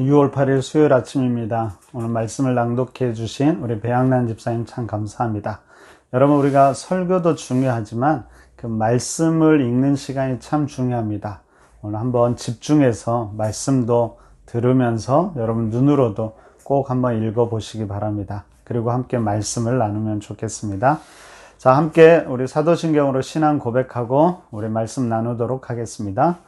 6월 8일 수요일 아침입니다. 오늘 말씀을 낭독해 주신 우리 배양란 집사님 참 감사합니다. 여러분, 우리가 설교도 중요하지만 그 말씀을 읽는 시간이 참 중요합니다. 오늘 한번 집중해서 말씀도 들으면서 여러분 눈으로도 꼭 한번 읽어 보시기 바랍니다. 그리고 함께 말씀을 나누면 좋겠습니다. 자, 함께 우리 사도신경으로 신앙 고백하고 우리 말씀 나누도록 하겠습니다.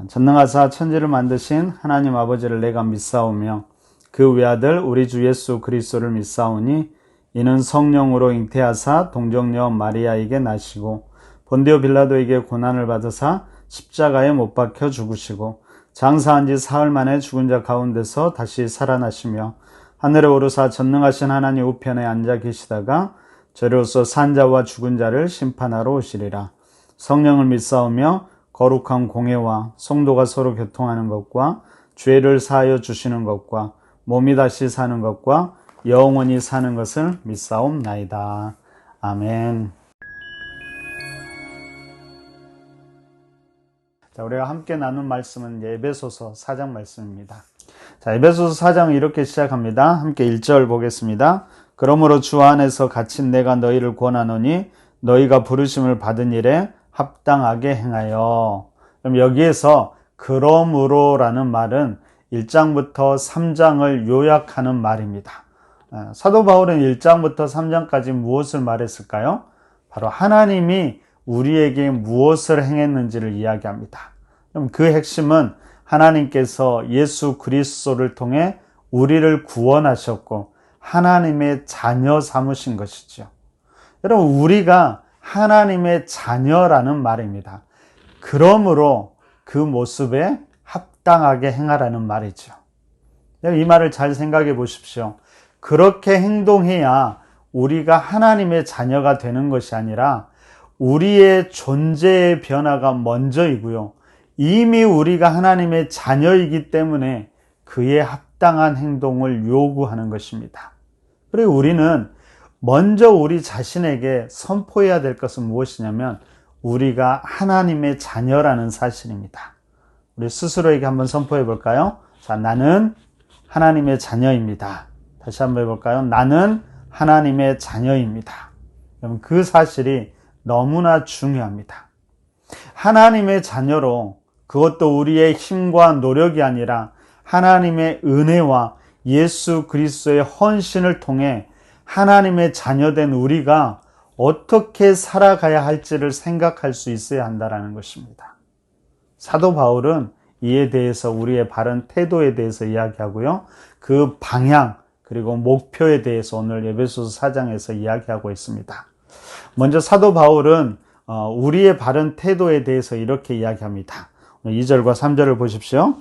전능하사 천지를 만드신 하나님 아버지를 내가 믿사오며 그 외아들 우리 주 예수 그리스도를 믿사오니 이는 성령으로 잉태하사 동정녀 마리아에게 나시고 본디오 빌라도에게 고난을 받으사 십자가에 못 박혀 죽으시고 장사한 지 사흘 만에 죽은 자 가운데서 다시 살아나시며 하늘에 오르사 전능하신 하나님 우편에 앉아 계시다가 저로서 산 자와 죽은 자를 심판하러 오시리라. 성령을 믿사오며 거룩한 공회와 성도가 서로 교통하는 것과 죄를 사하여 주시는 것과 몸이 다시 사는 것과 영원히 사는 것을 믿사옵나이다. 아멘. 자, 우리가 함께 나눈 말씀은 에베소서 4장 말씀입니다. 자, 에베소서 4장은 이렇게 시작합니다. 함께 1절 보겠습니다. 그러므로 주 안에서 갇힌 내가 너희를 권하노니 너희가 부르심을 받은 일에 합당하게 행하여. 그럼 여기에서 그러므로라는 말은 1장부터 3장을 요약하는 말입니다. 사도 바울은 1장부터 3장까지 무엇을 말했을까요? 바로 하나님이 우리에게 무엇을 행했는지를 이야기합니다. 그럼 그 핵심은 하나님께서 예수 그리스도를 통해 우리를 구원하셨고 하나님의 자녀 삼으신 것이죠. 여러분, 우리가 하나님의 자녀라는 말입니다. 그러므로 그 모습에 합당하게 행하라는 말이죠. 이 말을 잘 생각해 보십시오. 그렇게 행동해야 우리가 하나님의 자녀가 되는 것이 아니라 우리의 존재의 변화가 먼저이고요. 이미 우리가 하나님의 자녀이기 때문에 그에 합당한 행동을 요구하는 것입니다. 그리고 우리는 먼저 우리 자신에게 선포해야 될 것은 무엇이냐면 우리가 하나님의 자녀라는 사실입니다. 우리 스스로에게 한번 선포해 볼까요? 자, 나는 하나님의 자녀입니다. 다시 한번 해볼까요? 나는 하나님의 자녀입니다. 그럼 그 사실이 너무나 중요합니다. 하나님의 자녀로 그것도 우리의 힘과 노력이 아니라 하나님의 은혜와 예수 그리스도의 헌신을 통해 하나님의 자녀된 우리가 어떻게 살아가야 할지를 생각할 수 있어야 한다는 것입니다. 사도 바울은 이에 대해서 우리의 바른 태도에 대해서 이야기하고요. 그 방향 그리고 목표에 대해서 오늘 에베소서 4장에서 이야기하고 있습니다. 먼저 사도 바울은 우리의 바른 태도에 대해서 이렇게 이야기합니다. 2절과 3절을 보십시오.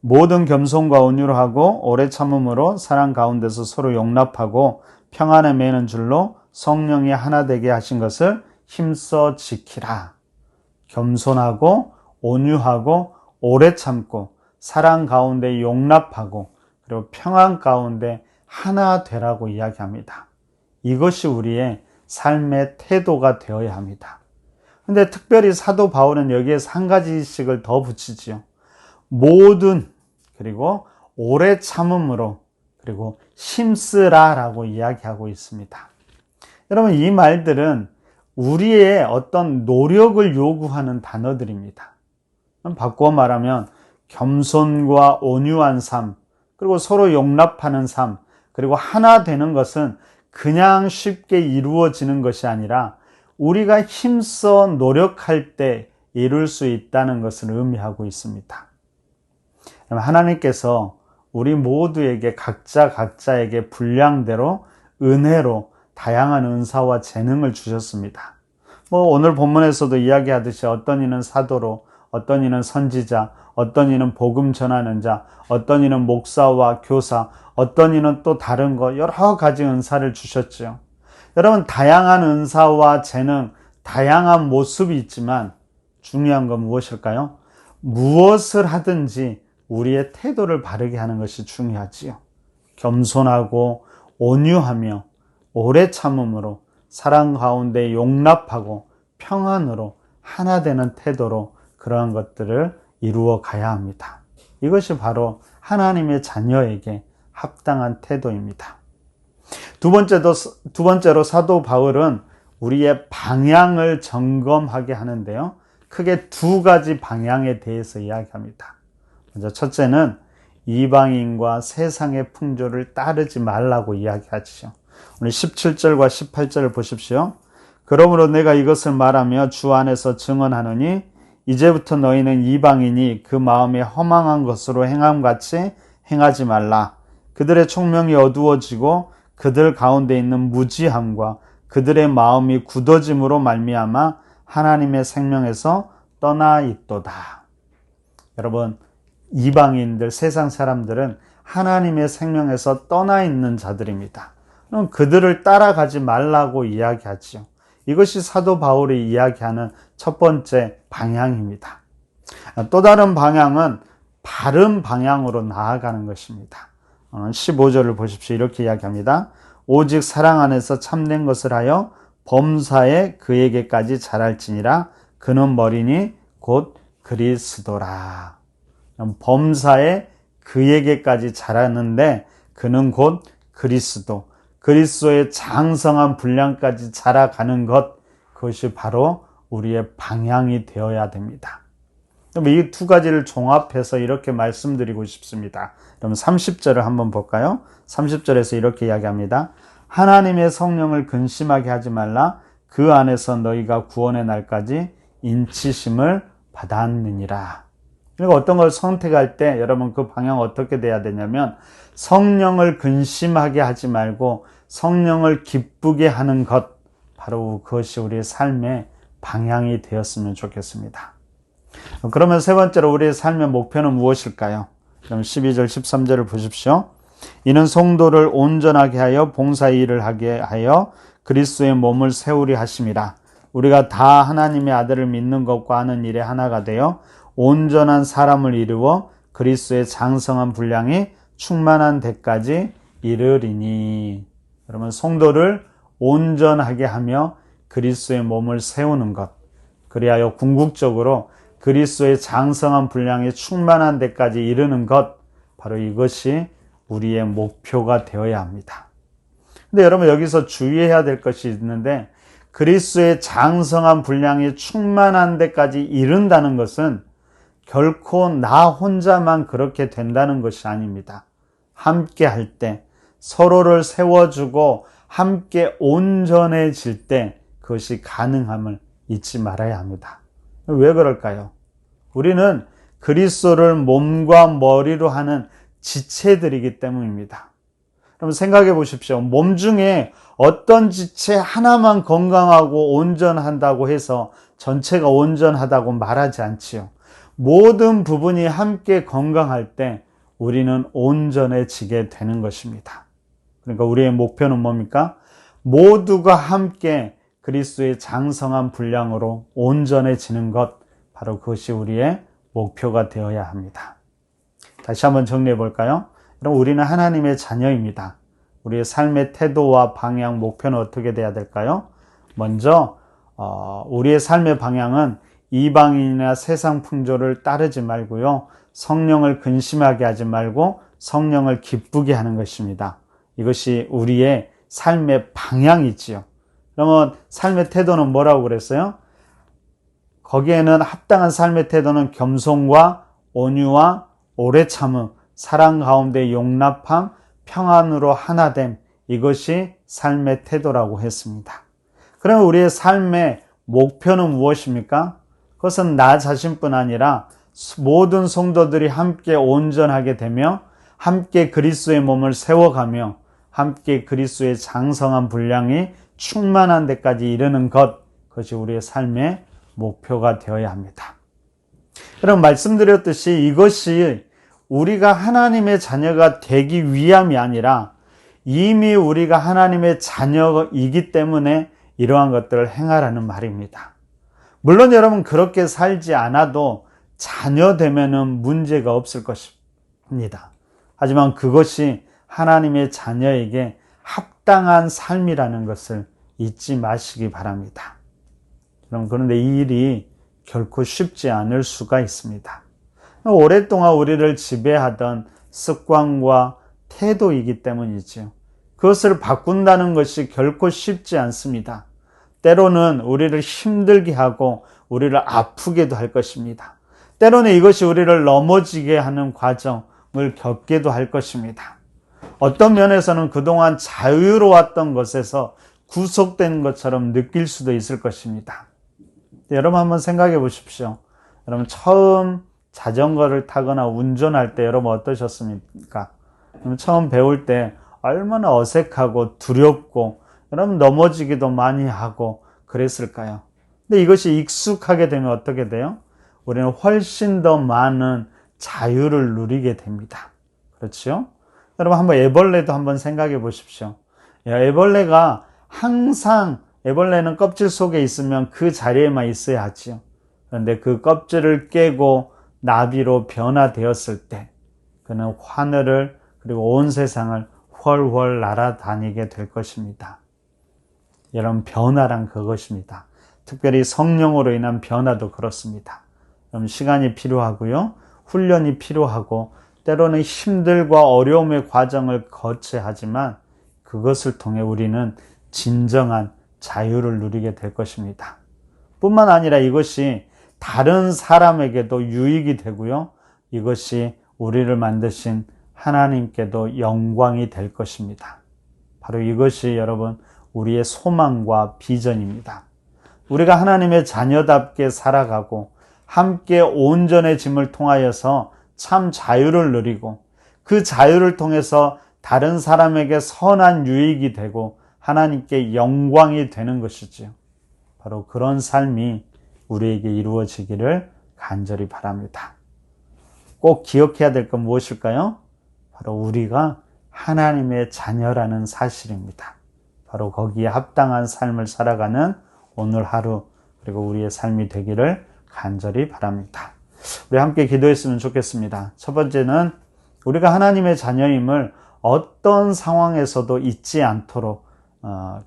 모든 겸손과 온유로 하고 오래 참음으로 사랑 가운데서 서로 용납하고 평안에 매는 줄로 성령이 하나 되게 하신 것을 힘써 지키라. 겸손하고 온유하고 오래 참고 사랑 가운데 용납하고 그리고 평안 가운데 하나 되라고 이야기합니다. 이것이 우리의 삶의 태도가 되어야 합니다. 근데 특별히 사도 바울은 여기에서 한 가지씩을 더 붙이지요. 모든 그리고 오래 참음으로 그리고 힘쓰라라고 이야기하고 있습니다. 여러분, 이 말들은 우리의 어떤 노력을 요구하는 단어들입니다. 바꾸어 말하면 겸손과 온유한 삶, 그리고 서로 용납하는 삶, 그리고 하나 되는 것은 그냥 쉽게 이루어지는 것이 아니라 우리가 힘써 노력할 때 이룰 수 있다는 것을 의미하고 있습니다. 하나님께서 우리 모두에게 각자에게 분량대로 은혜로 다양한 은사와 재능을 주셨습니다. 오늘 본문에서도 이야기하듯이 어떤 이는 사도로, 어떤 이는 선지자, 어떤 이는 복음 전하는 자, 어떤 이는 목사와 교사, 어떤 이는 또 다른 거 여러 가지 은사를 주셨죠. 여러분, 다양한 은사와 재능, 다양한 모습이 있지만 중요한 건 무엇일까요? 무엇을 하든지 우리의 태도를 바르게 하는 것이 중요하지요. 겸손하고 온유하며 오래 참음으로 사랑 가운데 용납하고 평안으로 하나 되는 태도로 그러한 것들을 이루어 가야 합니다. 이것이 바로 하나님의 자녀에게 합당한 태도입니다. 두 번째로 사도 바울은 우리의 방향을 점검하게 하는데요. 크게 두 가지 방향에 대해서 이야기합니다. 먼저 첫째는 이방인과 세상의 풍조를 따르지 말라고 이야기하죠. 오늘 17절과 18절을 보십시오. 그러므로 내가 이것을 말하며 주 안에서 증언하노니 이제부터 너희는 이방인이 그 마음에 허망한 것으로 행함같이 행하지 말라. 그들의 총명이 어두워지고 그들 가운데 있는 무지함과 그들의 마음이 굳어짐으로 말미암아 하나님의 생명에서 떠나 있도다. 여러분, 이방인들, 세상 사람들은 하나님의 생명에서 떠나 있는 자들입니다. 그럼 그들을 따라가지 말라고 이야기하지요. 이것이 사도 바울이 이야기하는 첫 번째 방향입니다. 또 다른 방향은 바른 방향으로 나아가는 것입니다. 15절을 보십시오. 이렇게 이야기합니다. 오직 사랑 안에서 참된 것을 하여 범사에 그에게까지 자랄지니라. 그는 머리니 곧 그리스도라. 범사에 그에게까지 자라는데 그는 곧 그리스도. 그리스도의 장성한 분량까지 자라가는 것, 그것이 바로 우리의 방향이 되어야 됩니다. 그럼 이 두 가지를 종합해서 이렇게 말씀드리고 싶습니다. 그럼 30절을 한번 볼까요? 30절에서 이렇게 이야기합니다. 하나님의 성령을 근심하게 하지 말라. 그 안에서 너희가 구원의 날까지 인치심을 받았느니라. 그러니까 어떤 걸 선택할 때 여러분 그 방향 어떻게 돼야 되냐면 성령을 근심하게 하지 말고 성령을 기쁘게 하는 것, 바로 그것이 우리의 삶의 방향이 되었으면 좋겠습니다. 그러면 세 번째로 우리의 삶의 목표는 무엇일까요? 그럼 12절 13절을 보십시오. 이는 성도를 온전하게 하여 봉사의 일을 하게 하여 그리스도의 몸을 세우리 하심이라. 우리가 다 하나님의 아들을 믿는 것과 하는 일에 하나가 되어 온전한 사람을 이루어 그리스도의 장성한 분량이 충만한 데까지 이르리니. 여러분, 성도를 온전하게 하며 그리스도의 몸을 세우는 것, 그리하여 궁극적으로 그리스도의 장성한 분량이 충만한 데까지 이르는 것, 바로 이것이 우리의 목표가 되어야 합니다. 근데 여러분, 여기서 주의해야 될 것이 있는데, 그리스도의 장성한 분량이 충만한 데까지 이른다는 것은 결코 나 혼자만 그렇게 된다는 것이 아닙니다. 함께 할 때, 서로를 세워주고 함께 온전해질 때 그것이 가능함을 잊지 말아야 합니다. 왜 그럴까요? 우리는 그리스도를 몸과 머리로 하는 지체들이기 때문입니다. 그럼 생각해 보십시오. 몸 중에 어떤 지체 하나만 건강하고 온전한다고 해서 전체가 온전하다고 말하지 않지요. 모든 부분이 함께 건강할 때 우리는 온전해지게 되는 것입니다. 그러니까 우리의 목표는 뭡니까? 모두가 함께 그리스도의 장성한 분량으로 온전해지는 것, 바로 그것이 우리의 목표가 되어야 합니다. 다시 한번 정리해 볼까요? 그럼 우리는 하나님의 자녀입니다. 우리의 삶의 태도와 방향, 목표는 어떻게 돼야 될까요? 먼저 우리의 삶의 방향은 이방인이나 세상 풍조를 따르지 말고요, 성령을 근심하게 하지 말고 성령을 기쁘게 하는 것입니다. 이것이 우리의 삶의 방향이지요. 그러면 삶의 태도는 뭐라고 그랬어요? 거기에는 합당한 삶의 태도는 겸손과 온유와 오래 참음, 사랑 가운데 용납함, 평안으로 하나됨, 이것이 삶의 태도라고 했습니다. 그러면 우리의 삶의 목표는 무엇입니까? 그것은 나 자신뿐 아니라 모든 성도들이 함께 온전하게 되며 함께 그리스도의 몸을 세워가며 함께 그리스도의 장성한 분량이 충만한 데까지 이르는 것, 그것이 우리의 삶의 목표가 되어야 합니다. 그럼 말씀드렸듯이 이것이 우리가 하나님의 자녀가 되기 위함이 아니라 이미 우리가 하나님의 자녀이기 때문에 이러한 것들을 행하라는 말입니다. 물론 여러분 그렇게 살지 않아도 자녀 되면은 문제가 없을 것입니다. 하지만 그것이 하나님의 자녀에게 합당한 삶이라는 것을 잊지 마시기 바랍니다. 그런데 이 일이 결코 쉽지 않을 수가 있습니다. 오랫동안 우리를 지배하던 습관과 태도이기 때문이지요. 그것을 바꾼다는 것이 결코 쉽지 않습니다. 때로는 우리를 힘들게 하고 우리를 아프게도 할 것입니다. 때로는 이것이 우리를 넘어지게 하는 과정을 겪게도 할 것입니다. 어떤 면에서는 그동안 자유로웠던 것에서 구속된 것처럼 느낄 수도 있을 것입니다. 여러분 한번 생각해 보십시오. 여러분 처음 자전거를 타거나 운전할 때 여러분 어떠셨습니까? 처음 배울 때 얼마나 어색하고 두렵고 여러분 넘어지기도 많이 하고 그랬을까요? 근데 이것이 익숙하게 되면 어떻게 돼요? 우리는 훨씬 더 많은 자유를 누리게 됩니다. 그렇죠? 여러분 한번 애벌레도 한번 생각해 보십시오. 애벌레가 항상 애벌레는 껍질 속에 있으면 그 자리에만 있어야 하지요. 그런데 그 껍질을 깨고 나비로 변화되었을 때 그는 하늘을 그리고 온 세상을 훨훨 날아다니게 될 것입니다. 여러분 변화란 그것입니다. 특별히 성령으로 인한 변화도 그렇습니다. 여러분 시간이 필요하고요. 훈련이 필요하고 때로는 힘들과 어려움의 과정을 거쳐야 하지만 그것을 통해 우리는 진정한 자유를 누리게 될 것입니다. 뿐만 아니라 이것이 다른 사람에게도 유익이 되고요. 이것이 우리를 만드신 하나님께도 영광이 될 것입니다. 바로 이것이 여러분 우리의 소망과 비전입니다. 우리가 하나님의 자녀답게 살아가고 함께 온전해짐을 통하여서 참 자유를 누리고 그 자유를 통해서 다른 사람에게 선한 유익이 되고 하나님께 영광이 되는 것이지요. 바로 그런 삶이 우리에게 이루어지기를 간절히 바랍니다. 꼭 기억해야 될 건 무엇일까요? 바로 우리가 하나님의 자녀라는 사실입니다. 바로 거기에 합당한 삶을 살아가는 오늘 하루 그리고 우리의 삶이 되기를 간절히 바랍니다. 우리 함께 기도했으면 좋겠습니다. 첫 번째는 우리가 하나님의 자녀임을 어떤 상황에서도 잊지 않도록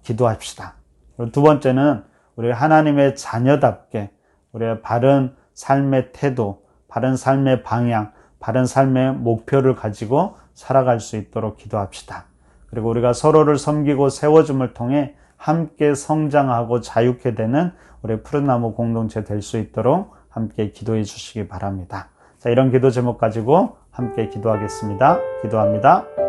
기도합시다. 그리고 두 번째는 우리 하나님의 자녀답게 우리의 바른 삶의 태도, 바른 삶의 방향, 바른 삶의 목표를 가지고 살아갈 수 있도록 기도합시다. 그리고 우리가 서로를 섬기고 세워줌을 통해 함께 성장하고 자유케 되는 우리 푸른나무 공동체 될 수 있도록 함께 기도해 주시기 바랍니다. 자, 이런 기도 제목 가지고 함께 기도하겠습니다. 기도합니다.